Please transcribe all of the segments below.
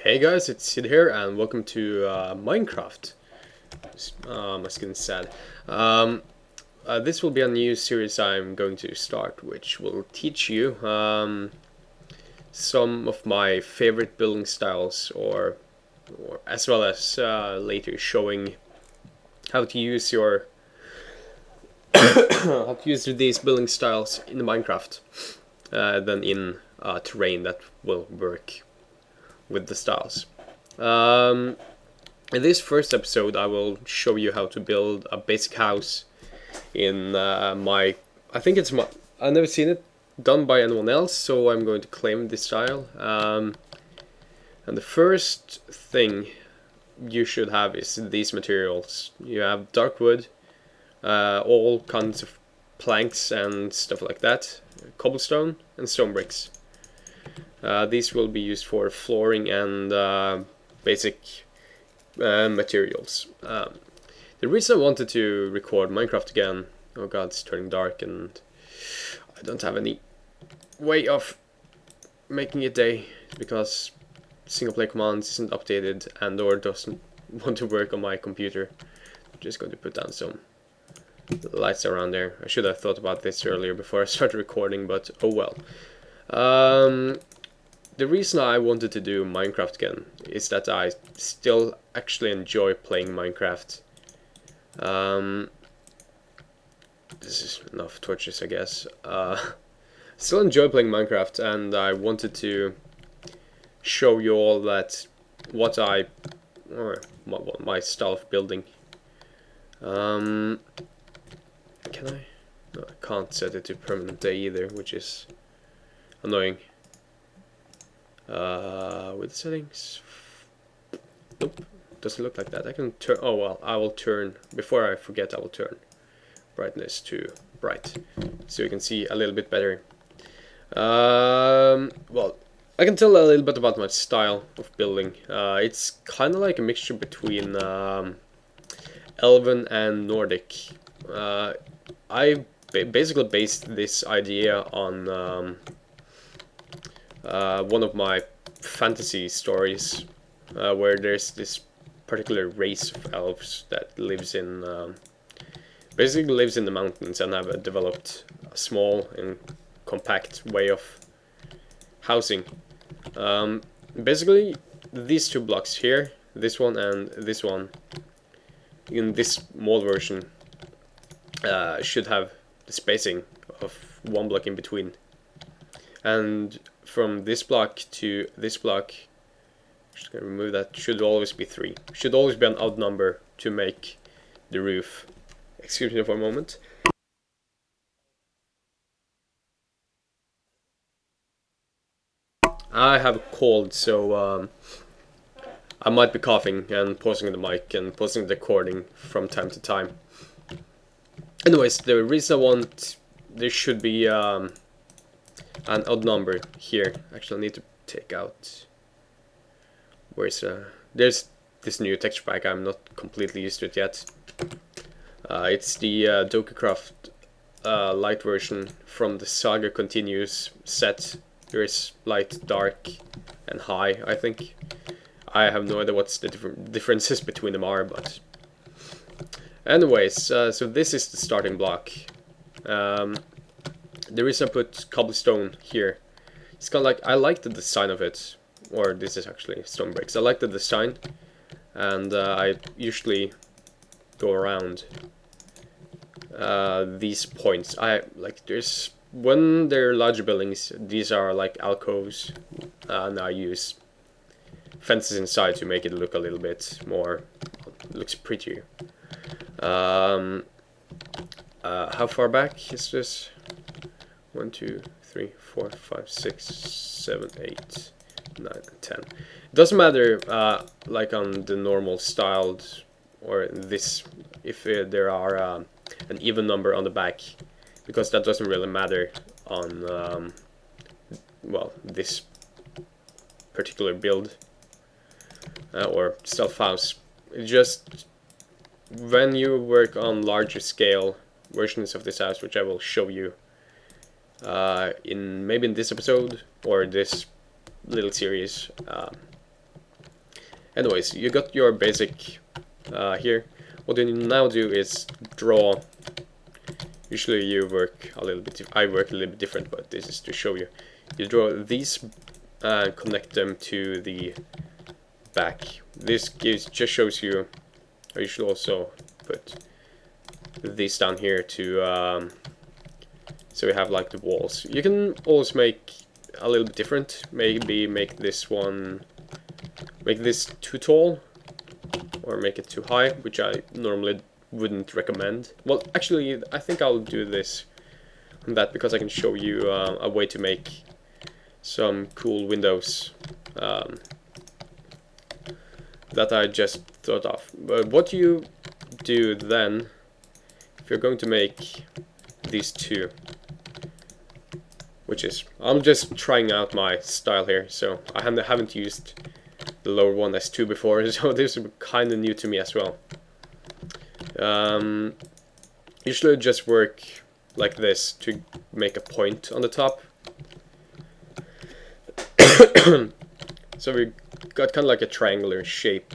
Hey guys, it's Sid here, and welcome to Minecraft. My skin's sad. This will be a new series I'm going to start, which will teach you some of my favorite building styles, or as well as later showing how to use your how to use these building styles in Minecraft, than in terrain that will work with the styles. Um, in this first episode, I will show you how to build a basic house in my. I think it's my. I've never seen it done by anyone else, so I'm going to claim this style. And the first thing you should have is these materials. You have dark wood, all kinds of planks and stuff like that, cobblestone and stone bricks. These will be used for flooring and basic materials. The reason I wanted to record Minecraft again, oh god, it's turning dark and I don't have any way of making it day because single play commands isn't updated and or doesn't want to work on my computer. I'm just going to put down some lights around there. I should have thought about this earlier before I started recording, but oh well. The reason I wanted to do Minecraft again is that I still actually enjoy playing Minecraft. This is enough torches, I guess. Still enjoy playing Minecraft, and I wanted to show you all that my style of building. Can I? No, I can't set it to permanent day either, which is annoying. With settings, nope, doesn't look like that. I can turn. Oh well, I will turn before I forget. I will turn brightness to bright, so you can see a little bit better. Well, I can tell a little bit about my style of building. It's kind of like a mixture between Elven and Nordic. I basically based this idea on one of my fantasy stories, where there's this particular race of elves that lives in basically lives in the mountains and have developed a small and compact way of housing. Basically, these two blocks here, this one and this one, in this mod version, should have the spacing of one block in between. And from this block to this block, just gonna remove that, should always be 3. Should always be an odd number to make the roof. Excuse me for a moment. I have a cold, so I might be coughing and pausing the mic and pausing the recording from time to time. Anyways, the reason I want there should be an odd number here. Actually, I need to take out. Where's there's this new texture pack. I'm not completely used to it yet. It's the Dokacraft light version from the Saga Continues set. There is light, dark, and high, I think. I have no idea what's the differences between them are, but anyways, so this is the starting block. The reason I put cobblestone here, it's kind of like, I like the design of it, or this is actually stone bricks. I like the design, and I usually go around these points. I like there's when they're larger buildings, these are like alcoves, and I use fences inside to make it look a little bit more, looks prettier. How far back is this? 1, 2, 3, 4, 5, 6, 7, 8, 9, 10. It doesn't matter, like on the normal styled, or this, if there are an even number on the back, because that doesn't really matter on well, this particular build or stealth house. It just, when you work on larger scale versions of this house, which I will show you maybe in this episode or this little series, anyways, you got your basic here. What you now do is draw. Usually you work a little bit, I work a little bit different, but this is to show you. You draw these and connect them to the back. This just shows you, or you should also put this down here to, so we have like the walls. You can always make a little bit different, maybe make this too tall, or make it too high, which I normally wouldn't recommend. Well, actually, I think I'll do this on that because I can show you a way to make some cool windows that I just thought of. But what you do then, if you're going to make these two, which is, I'm just trying out my style here, so I haven't used the lower one as 2 before, so this is kind of new to me as well. Usually just work like this to make a point on the top. So we got kind of like a triangular shape.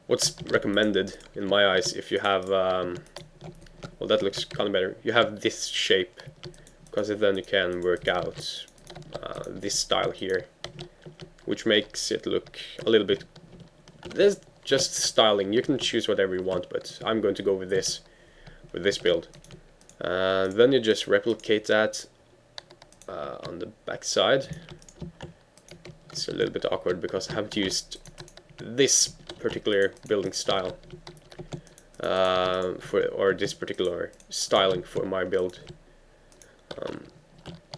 What's recommended in my eyes, if you have, well, that looks kind of better. You have this shape, because then you can work out this style here, which makes it look a little bit. There's just styling. You can choose whatever you want, but I'm going to go with this build. Then you just replicate that on the back side. It's a little bit awkward because I haven't used this particular building style or this particular styling for my build.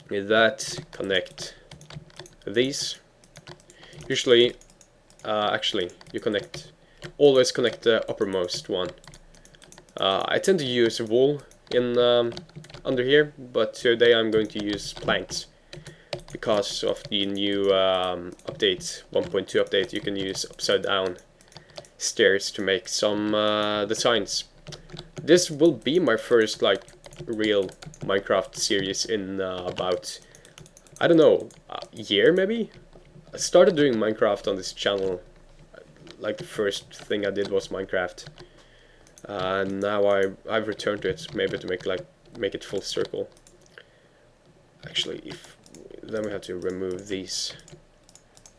With that, connect these. Usually, actually, you always connect the uppermost one. I tend to use wool in under here, but today I'm going to use planks. Because of the new update, 1.2 update, you can use upside down stairs to make some designs. This will be my first like real Minecraft series in about, I don't know, a year maybe? I started doing Minecraft on this channel, like the first thing I did was Minecraft. And now I've returned to it, maybe to make it full circle. Actually, then we have to remove these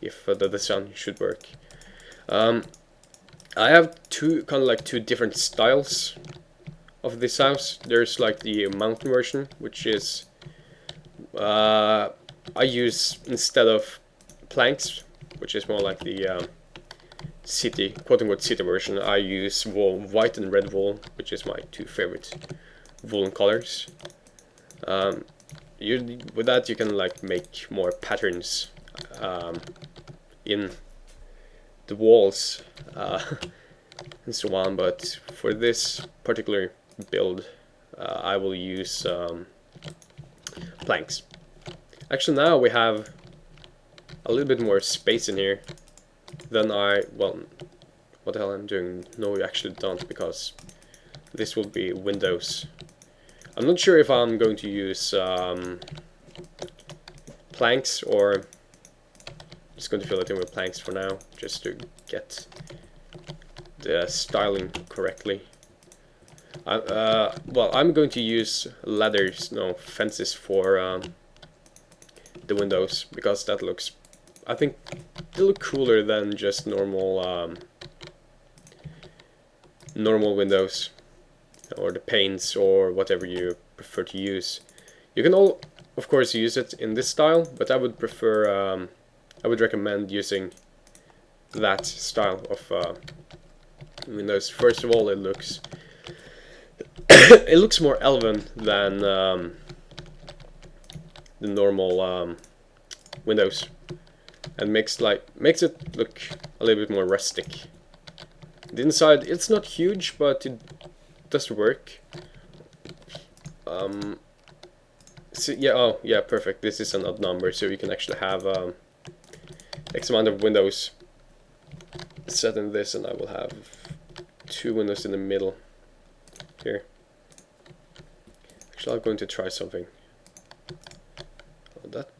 if the sun should work. I have two different styles of this house. There's like the mountain version, which is I use, instead of planks, which is more like the city, quote-unquote city version, I use wool, white and red wool, which is my 2 favorite woolen colors. With that you can like make more patterns in the walls and so on, but for this particular build I will use planks. Actually, now we have a little bit more space in here than well, what the hell I'm doing? No, you actually don't, because this will be windows. I'm not sure if I'm going to use planks, or I'm just going to fill it in with planks for now, just to get the styling correctly. Well, I'm going to use ladders, no, fences for the windows, because that looks, I think they look cooler than just normal normal windows, or the panes, or whatever you prefer to use. You can of course use it in this style, but I would prefer, I would recommend using that style of windows. First of all, it looks it looks more elven than the normal windows, and makes it look a little bit more rustic. The inside, it's not huge, but it does work. So yeah, oh yeah, perfect. This is an odd number, so you can actually have X amount of windows set in this, and I will have 2 windows in the middle here. Actually, I'm going to try something.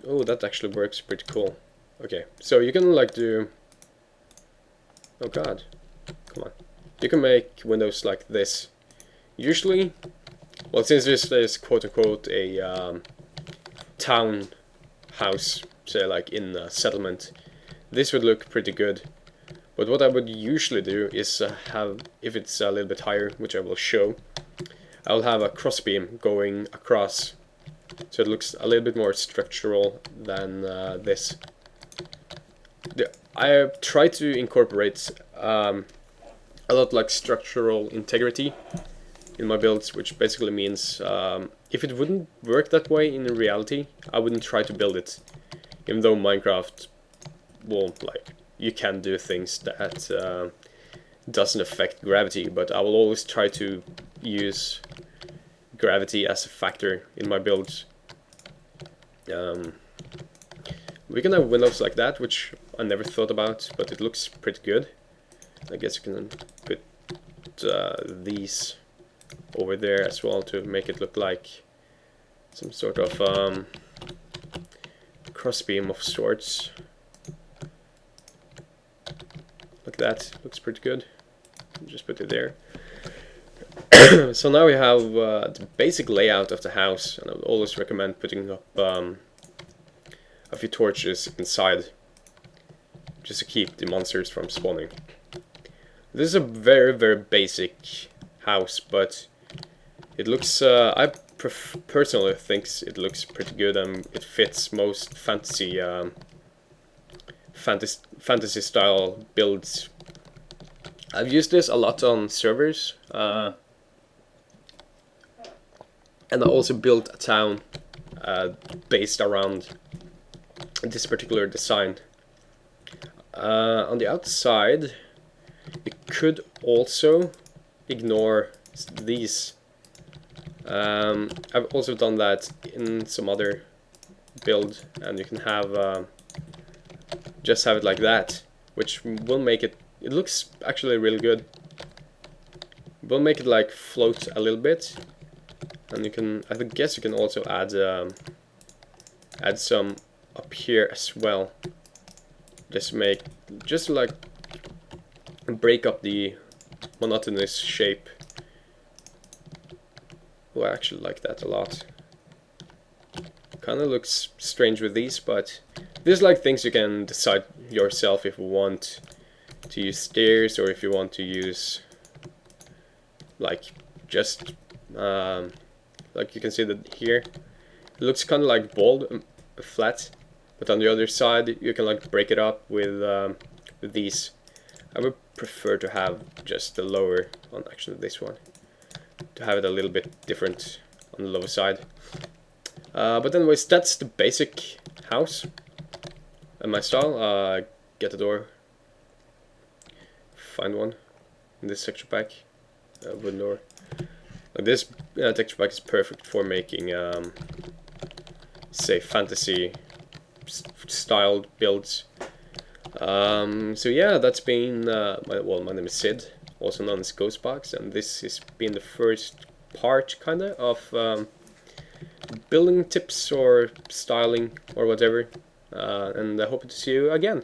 Oh, that actually works pretty cool. Okay, so you can like do Oh god, come on. You can make windows like this. Usually, well, since this is quote-unquote a town house, say like in a settlement, this would look pretty good. But what I would usually do is have, if it's a little bit higher, which I will show, I'll have a crossbeam going across, so it looks a little bit more structural than this. I try to incorporate a lot like structural integrity in my builds, which basically means if it wouldn't work that way in reality, I wouldn't try to build it. Even though Minecraft won't, like, you can do things that doesn't affect gravity, but I will always try to use gravity as a factor in my builds. We can have windows like that, which I never thought about, but it looks pretty good. I guess you can put these over there as well to make it look like some sort of crossbeam of sorts. Like that, looks pretty good. Just put it there. So now we have the basic layout of the house, and I would always recommend putting up a few torches inside, just to keep the monsters from spawning. This is a very, very basic house, but it looks, I personally think it looks pretty good, and it fits most fantasy style builds. I've used this a lot on servers, and I also built a town based around this particular design. On the outside, you could also ignore these. I've also done that in some other build, and you can have just have it like that, which will make it, it looks actually really good. We'll make it like float a little bit, and you can, I guess you can also add add some up here as well. Just like break up the monotonous shape. Oh, I actually like that a lot. Kind of looks strange with these, but these are like things you can decide yourself if you want to use stairs, or if you want to use like just like you can see that here it looks kind of like bold, flat, but on the other side you can like break it up with these. I would prefer to have just the lower on, actually this one, to have it a little bit different on the lower side. But anyways, that's the basic house and my style. Get a door, find one in this texture pack, wooden door. Like this texture pack is perfect for making say fantasy styled builds. So yeah, that's been my name is Sid, also known as GhostBox, and this has been the first part kinda of building tips or styling or whatever, and I hope to see you again.